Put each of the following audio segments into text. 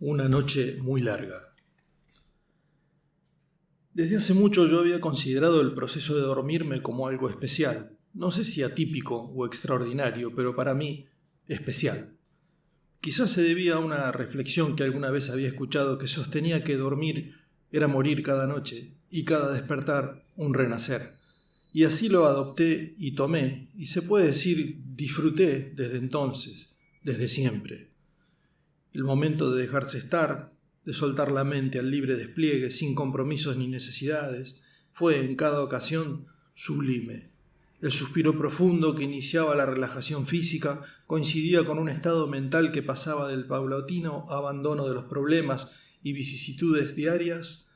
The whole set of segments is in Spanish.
Una noche muy larga. Desde hace mucho yo había considerado el proceso de dormirme como algo especial. No sé si atípico o extraordinario, pero para mí especial. Quizás se debía a una reflexión que alguna vez había escuchado que sostenía que dormir era morir cada noche y cada despertar un renacer. Y así lo adopté y tomé, y se puede decir disfruté desde entonces, desde siempre. El momento de dejarse estar, de soltar la mente al libre despliegue sin compromisos ni necesidades, fue en cada ocasión sublime. El suspiro profundo que iniciaba la relajación física coincidía con un estado mental que pasaba del paulatino abandono de los problemas y vicisitudes diarias,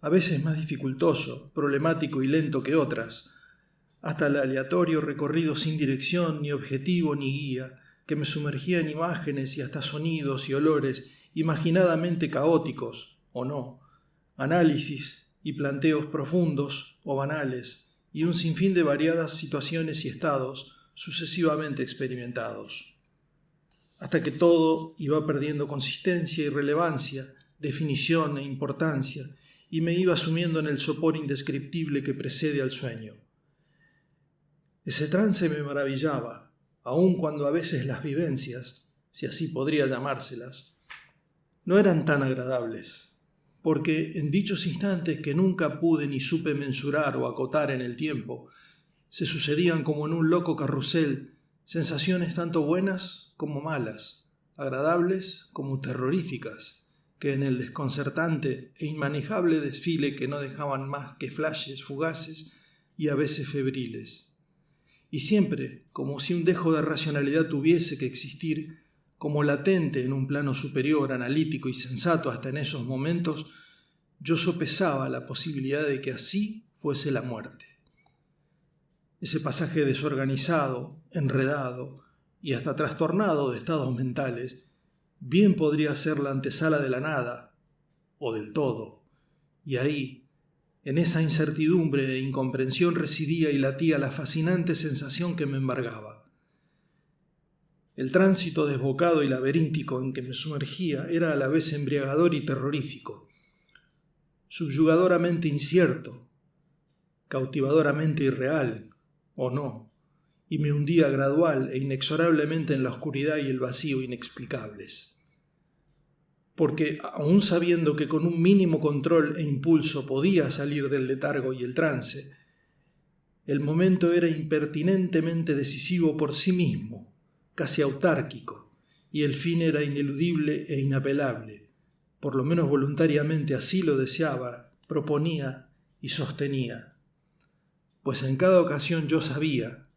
a veces más dificultoso, problemático y lento que otras, hasta el aleatorio recorrido sin dirección, ni objetivo, ni guía, que me sumergía en imágenes y hasta sonidos y olores imaginadamente caóticos, o no, análisis y planteos profundos o banales, y un sinfín de variadas situaciones y estados sucesivamente experimentados, hasta que todo iba perdiendo consistencia y relevancia, definición e importancia, y me iba sumiendo en el sopor indescriptible que precede al sueño. Ese trance me maravillaba, aun cuando a veces las vivencias, si así podría llamárselas, no eran tan agradables, porque en dichos instantes que nunca pude ni supe mensurar o acotar en el tiempo, se sucedían como en un loco carrusel sensaciones tanto buenas como malas, agradables como terroríficas, que en el desconcertante e inmanejable desfile que no dejaban más que flashes fugaces y a veces febriles. Y siempre, como si un dejo de racionalidad tuviese que existir, como latente en un plano superior, analítico y sensato hasta en esos momentos, yo sopesaba la posibilidad de que así fuese la muerte. Ese pasaje desorganizado, enredado y hasta trastornado de estados mentales, bien podría ser la antesala de la nada o del todo, y ahí, en esa incertidumbre e incomprensión residía y latía la fascinante sensación que me embargaba. El tránsito desbocado y laberíntico en que me sumergía era a la vez embriagador y terrorífico, subyugadoramente incierto, cautivadoramente irreal, o no, y me hundía gradual e inexorablemente en la oscuridad y el vacío inexplicables. Porque, aun sabiendo que con un mínimo control e impulso podía salir del letargo y el trance, el momento era impertinentemente decisivo por sí mismo, casi autárquico, y el fin era ineludible e inapelable, por lo menos voluntariamente así lo deseaba, proponía y sostenía. Pues en cada ocasión yo sabía,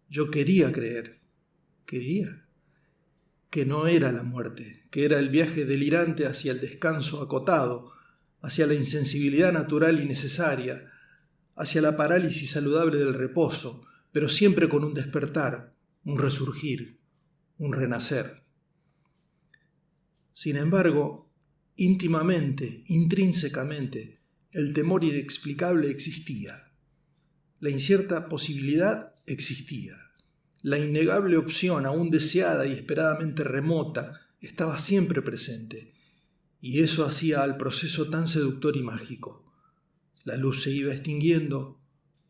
yo quería creer, que no era la muerte, que era el viaje delirante hacia el descanso acotado, hacia la insensibilidad natural y necesaria, hacia la parálisis saludable del reposo, pero siempre con un despertar, un resurgir, un renacer. Sin embargo, íntimamente, intrínsecamente, el temor inexplicable existía. La incierta posibilidad existía. La innegable opción, aún deseada y esperadamente remota, estaba siempre presente, y eso hacía al proceso tan seductor y mágico. La luz se iba extinguiendo,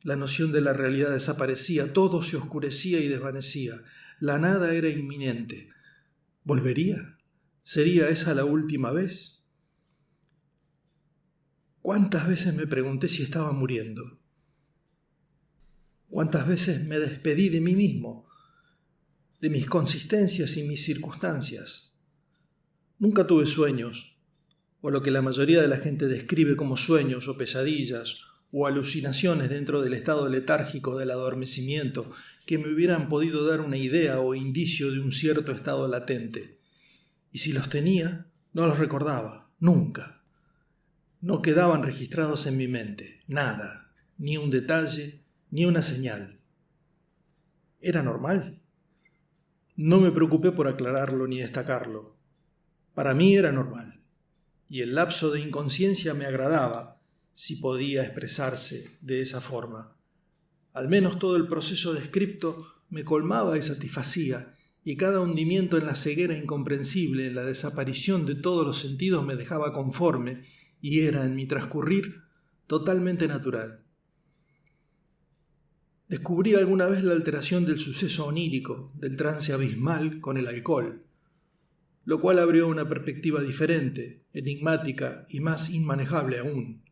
la noción de la realidad desaparecía, todo se oscurecía y desvanecía, la nada era inminente. ¿Volvería? ¿Sería esa la última vez? ¿Cuántas veces me pregunté si estaba muriendo? ¿Cuántas veces me despedí de mí mismo, de mis consistencias y mis circunstancias? Nunca tuve sueños, o lo que la mayoría de la gente describe como sueños o pesadillas o alucinaciones dentro del estado letárgico del adormecimiento que me hubieran podido dar una idea o indicio de un cierto estado latente. Y si los tenía, no los recordaba, nunca. No quedaban registrados en mi mente, nada, ni un detalle, ni una señal. ¿Era normal? No me preocupé por aclararlo ni destacarlo. Para mí era normal, y el lapso de inconsciencia me agradaba, si podía expresarse de esa forma. Al menos todo el proceso descripto me colmaba y satisfacía, y cada hundimiento en la ceguera incomprensible, en la desaparición de todos los sentidos me dejaba conforme y era, en mi transcurrir, totalmente natural. Descubrí alguna vez la alteración del suceso onírico, del trance abismal con el alcohol, lo cual abrió una perspectiva diferente, enigmática y más inmanejable aún.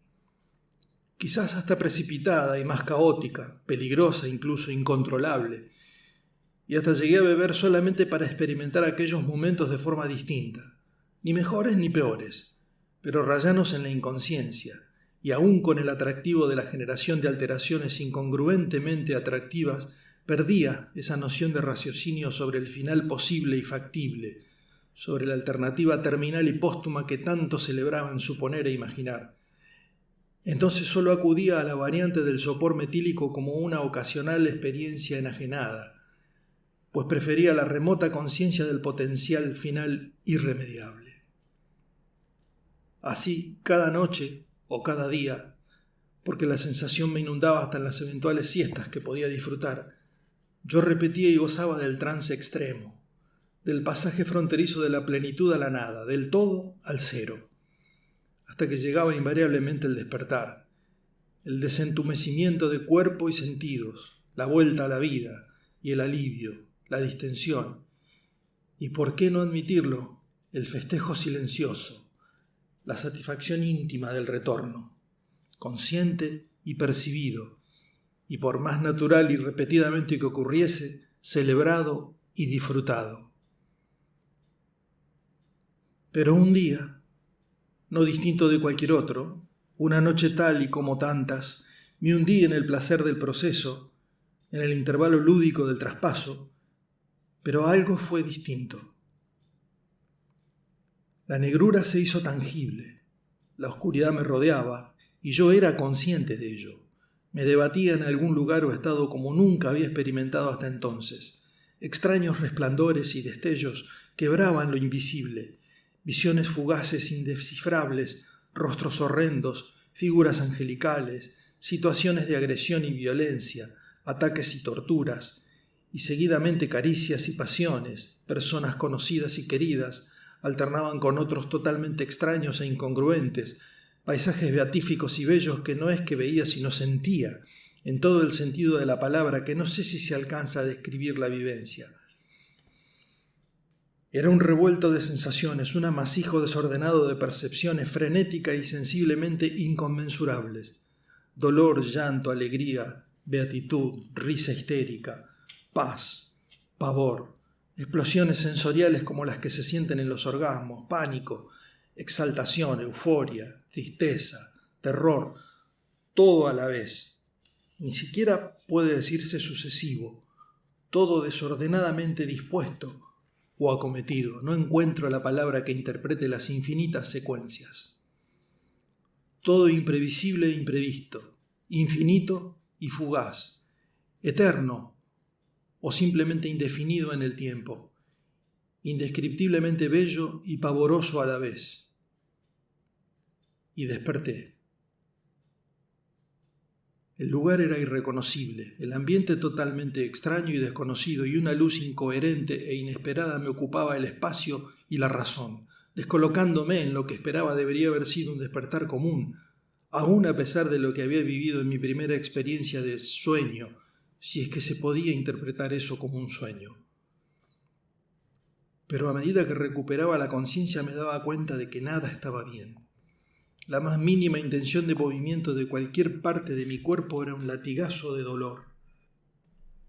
Quizás hasta precipitada y más caótica, peligrosa, incluso incontrolable, y hasta llegué a beber solamente para experimentar aquellos momentos de forma distinta, ni mejores ni peores, pero rayanos en la inconsciencia, y aún con el atractivo de la generación de alteraciones incongruentemente atractivas, perdía esa noción de raciocinio sobre el final posible y factible, sobre la alternativa terminal y póstuma que tanto celebraban suponer e imaginar. Entonces solo acudía a la variante del sopor metílico como una ocasional experiencia enajenada, pues prefería la remota conciencia del potencial final irremediable. Así, cada noche o cada día, porque la sensación me inundaba hasta en las eventuales siestas que podía disfrutar, yo repetía y gozaba del trance extremo, del pasaje fronterizo de la plenitud a la nada, del todo al cero, hasta que llegaba invariablemente el despertar, el desentumecimiento de cuerpo y sentidos, la vuelta a la vida y el alivio, la distensión, y por qué no admitirlo, el festejo silencioso, la satisfacción íntima del retorno, consciente y percibido, y por más natural y repetidamente que ocurriese, celebrado y disfrutado. Pero un día, no distinto de cualquier otro, una noche tal y como tantas, me hundí en el placer del proceso, en el intervalo lúdico del traspaso, pero algo fue distinto. La negrura se hizo tangible, la oscuridad me rodeaba y yo era consciente de ello. Me debatía en algún lugar o estado como nunca había experimentado hasta entonces. Extraños resplandores y destellos quebraban lo invisible, visiones fugaces indescifrables, rostros horrendos, figuras angelicales, situaciones de agresión y violencia, ataques y torturas, y seguidamente caricias y pasiones, personas conocidas y queridas, alternaban con otros totalmente extraños e incongruentes, paisajes beatíficos y bellos que no es que veía sino sentía, en todo el sentido de la palabra que no sé si se alcanza a describir la vivencia. Era un revuelto de sensaciones, un amasijo desordenado de percepciones frenéticas y sensiblemente inconmensurables. Dolor, llanto, alegría, beatitud, risa histérica, paz, pavor, explosiones sensoriales como las que se sienten en los orgasmos, pánico, exaltación, euforia, tristeza, terror, todo a la vez. Ni siquiera puede decirse sucesivo, todo desordenadamente dispuesto o acometido. No encuentro la palabra que interprete las infinitas secuencias. Todo imprevisible e imprevisto, infinito y fugaz, eterno o simplemente indefinido en el tiempo, indescriptiblemente bello y pavoroso a la vez. Y desperté. El lugar era irreconocible, el ambiente totalmente extraño y desconocido, y una luz incoherente e inesperada me ocupaba el espacio y la razón, descolocándome en lo que esperaba debería haber sido un despertar común, aún a pesar de lo que había vivido en mi primera experiencia de sueño, si es que se podía interpretar eso como un sueño. Pero a medida que recuperaba la conciencia me daba cuenta de que nada estaba bien. La más mínima intención de movimiento de cualquier parte de mi cuerpo era un latigazo de dolor.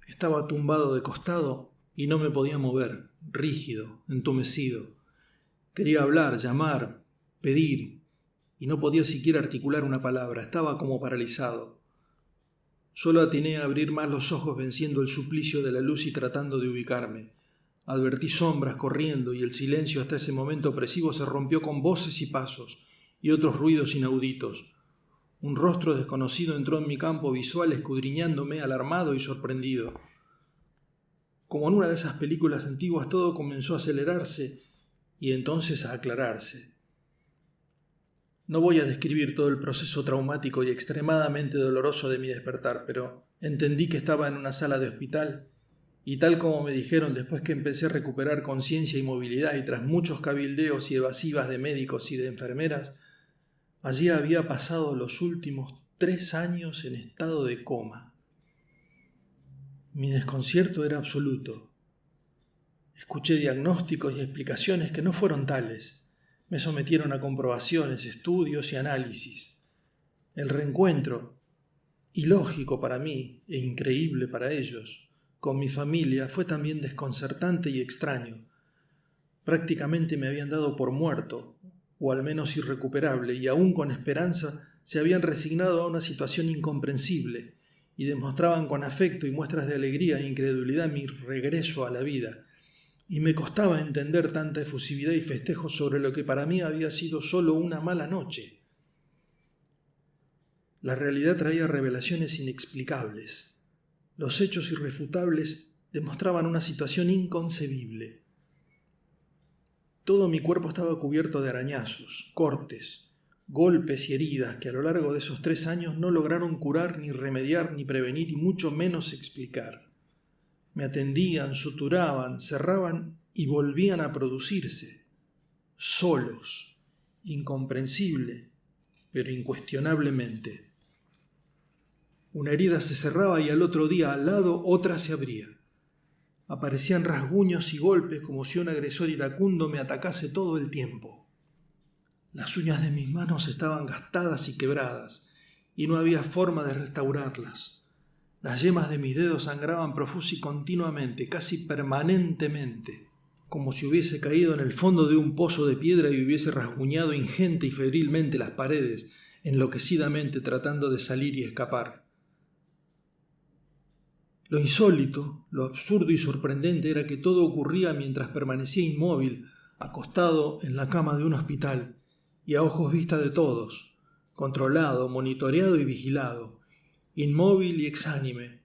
Estaba tumbado de costado y no me podía mover, rígido, entumecido. Quería hablar, llamar, pedir, y no podía siquiera articular una palabra. Estaba como paralizado. Solo atiné a abrir más los ojos venciendo el suplicio de la luz y tratando de ubicarme. Advertí sombras corriendo y el silencio hasta ese momento opresivo se rompió con voces y pasos y otros ruidos inauditos. Un rostro desconocido entró en mi campo visual escudriñándome alarmado y sorprendido. Como en una de esas películas antiguas todo comenzó a acelerarse y entonces a aclararse. No voy a describir todo el proceso traumático y extremadamente doloroso de mi despertar, pero entendí que estaba en una sala de hospital Y tal como me dijeron después que empecé a recuperar conciencia y movilidad y tras muchos cabildeos y evasivas de médicos y de enfermeras, allí había pasado los últimos 3 años en estado de coma. Mi desconcierto era absoluto. Escuché diagnósticos y explicaciones que no fueron tales. Me sometieron a comprobaciones, estudios y análisis. El reencuentro, ilógico para mí e increíble para ellos, con mi familia fue también desconcertante y extraño. Prácticamente me habían dado por muerto, o al menos irrecuperable, y aún con esperanza se habían resignado a una situación incomprensible y demostraban con afecto y muestras de alegría e incredulidad mi regreso a la vida. Y me costaba entender tanta efusividad y festejo sobre lo que para mí había sido solo una mala noche. La realidad traía revelaciones inexplicables. Los hechos irrefutables demostraban una situación inconcebible. Todo mi cuerpo estaba cubierto de arañazos, cortes, golpes y heridas que a lo largo de esos 3 años no lograron curar, ni remediar, ni prevenir y mucho menos explicar. Me atendían, suturaban, cerraban y volvían a producirse, solos, incomprensible, pero incuestionablemente. Una herida se cerraba y al otro día al lado otra se abría. Aparecían rasguños y golpes como si un agresor iracundo me atacase todo el tiempo. Las uñas de mis manos estaban gastadas y quebradas, y no había forma de restaurarlas. Las yemas de mis dedos sangraban profusa y continuamente, casi permanentemente, como si hubiese caído en el fondo de un pozo de piedra y hubiese rasguñado ingente y febrilmente las paredes, enloquecidamente tratando de salir y escapar. Lo insólito, lo absurdo y sorprendente era que todo ocurría mientras permanecía inmóvil, acostado en la cama de un hospital, y a ojos vista de todos, controlado, monitoreado y vigilado, inmóvil y exánime,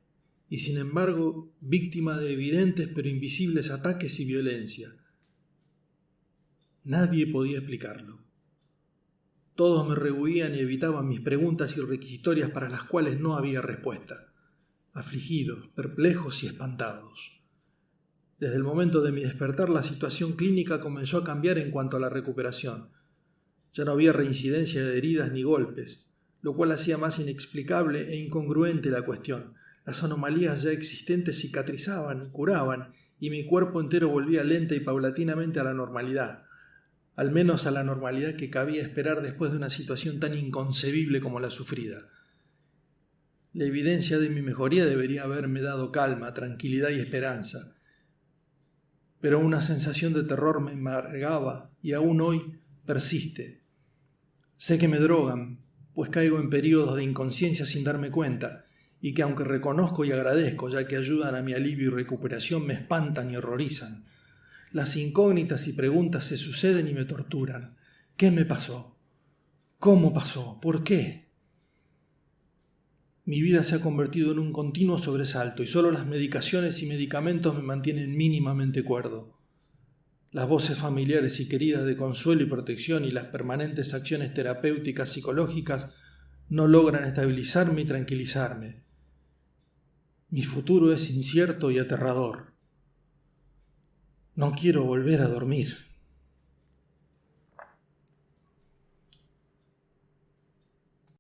y sin embargo víctima de evidentes pero invisibles ataques y violencia. Nadie podía explicarlo. Todos me rehuían y evitaban mis preguntas y requisitorias para las cuales no había respuesta, afligidos, perplejos y espantados. Desde el momento de mi despertar, la situación clínica comenzó a cambiar en cuanto a la recuperación. Ya no había reincidencia de heridas ni golpes, lo cual hacía más inexplicable e incongruente la cuestión. Las anomalías ya existentes cicatrizaban y curaban, y mi cuerpo entero volvía lenta y paulatinamente a la normalidad, al menos a la normalidad que cabía esperar después de una situación tan inconcebible como la sufrida. La evidencia de mi mejoría debería haberme dado calma, tranquilidad y esperanza, pero una sensación de terror me embargaba y aún hoy persiste. Sé que me drogan, pues caigo en periodos de inconsciencia sin darme cuenta, y que aunque reconozco y agradezco, ya que ayudan a mi alivio y recuperación, me espantan y horrorizan. Las incógnitas y preguntas se suceden y me torturan. ¿Qué me pasó? ¿Cómo pasó? ¿Por qué? Mi vida se ha convertido en un continuo sobresalto y solo las medicaciones y medicamentos me mantienen mínimamente cuerdo. Las voces familiares y queridas de consuelo y protección y las permanentes acciones terapéuticas psicológicas no logran estabilizarme y tranquilizarme. Mi futuro es incierto y aterrador. No quiero volver a dormir.